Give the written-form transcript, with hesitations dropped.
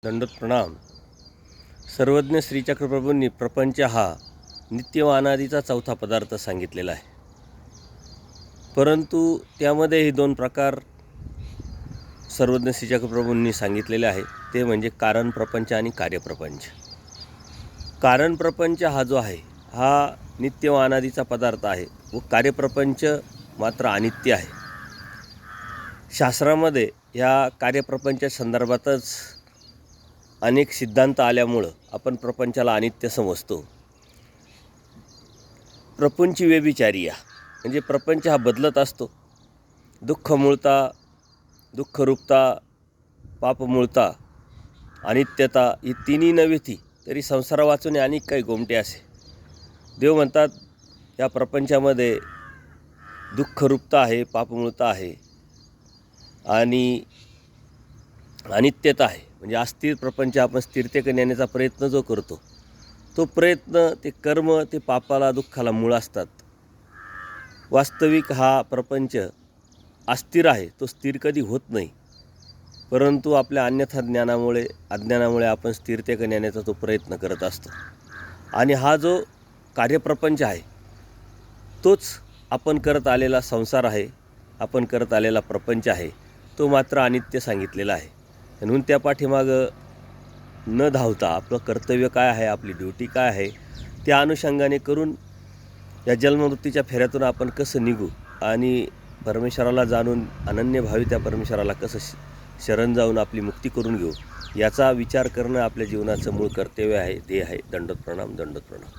दंडोत प्रणाम। सर्वज्ञ श्रीचक्रप्रभूंनी प्रपंच हा नित्य व अनादीचा चौथा पदार्थ सांगितलेला आहे, परंतु त्यामध्येही दोन प्रकार सर्वज्ञ श्रीचक्रप्रभूंनी सांगितलेले आहेत, ते म्हणजे कारण प्रपंच आणि कार्यप्रपंच। कारण प्रपंच हा जो आहे हा नित्य व अनादीचा पदार्थ आहे व कार्यप्रपंच मात्र अनित्य आहे। शास्त्रामध्ये या कार्यप्रपंच संदर्भातच अनेक सिद्धांत आल्यामुळं आपण प्रपंचाला अनित्य समजतो। प्रपंच व्यभिचारिया म्हणजे प्रपंच हा बदलत असतो। दुःखमूळता, दुःखरूपता, पापमूळता, अनित्यता ही तिन्ही नव्हेती तरी संसार वाचून अनेक काही गोमटे असे। देव म्हणतात या प्रपंचामध्ये दुःखरूपता आहे, पापमूळता आहे आणि अनित्यता आहे। म्हणजे अस्थिर प्रपंच आपण स्थिरतेकडे नेण्याचा प्रयत्न जो करतो तो प्रयत्न, ते कर्म, ते पापाला, दुःखाला मूळ असतात। वास्तविक हा प्रपंच अस्थिर आहे, तो स्थिर कधी होत नाही, परंतु आपल्या अन्यथा ज्ञानामुळे, अज्ञानामुळे आपण स्थिरतेकडे नेण्याचा तो प्रयत्न करत असतो। आणि हा जो कार्यप्रपंच आहे तोच आपण करत आलेला संसार आहे, आपण करत आलेला प्रपंच आहे, तो मात्र अनित्य सांगितलेला आहे। म्हणून त्या पाठीमागं न धावता आपलं कर्तव्य काय आहे, आपली ड्युटी काय आहे, त्या अनुषंगाने करून या जन्ममृत्यूच्या फेऱ्यातून आपण कसं निघू आणि परमेश्वराला जाणून अनन्यभावी त्या परमेश्वराला कसं शरण जाऊन आपली मुक्ती करून घेऊ, याचा विचार करणं आपल्या जीवनाचं मूळ कर्तव्य आहे, ध्येय आहे। दंडोत प्रणाम, दंडोत प्रणाम।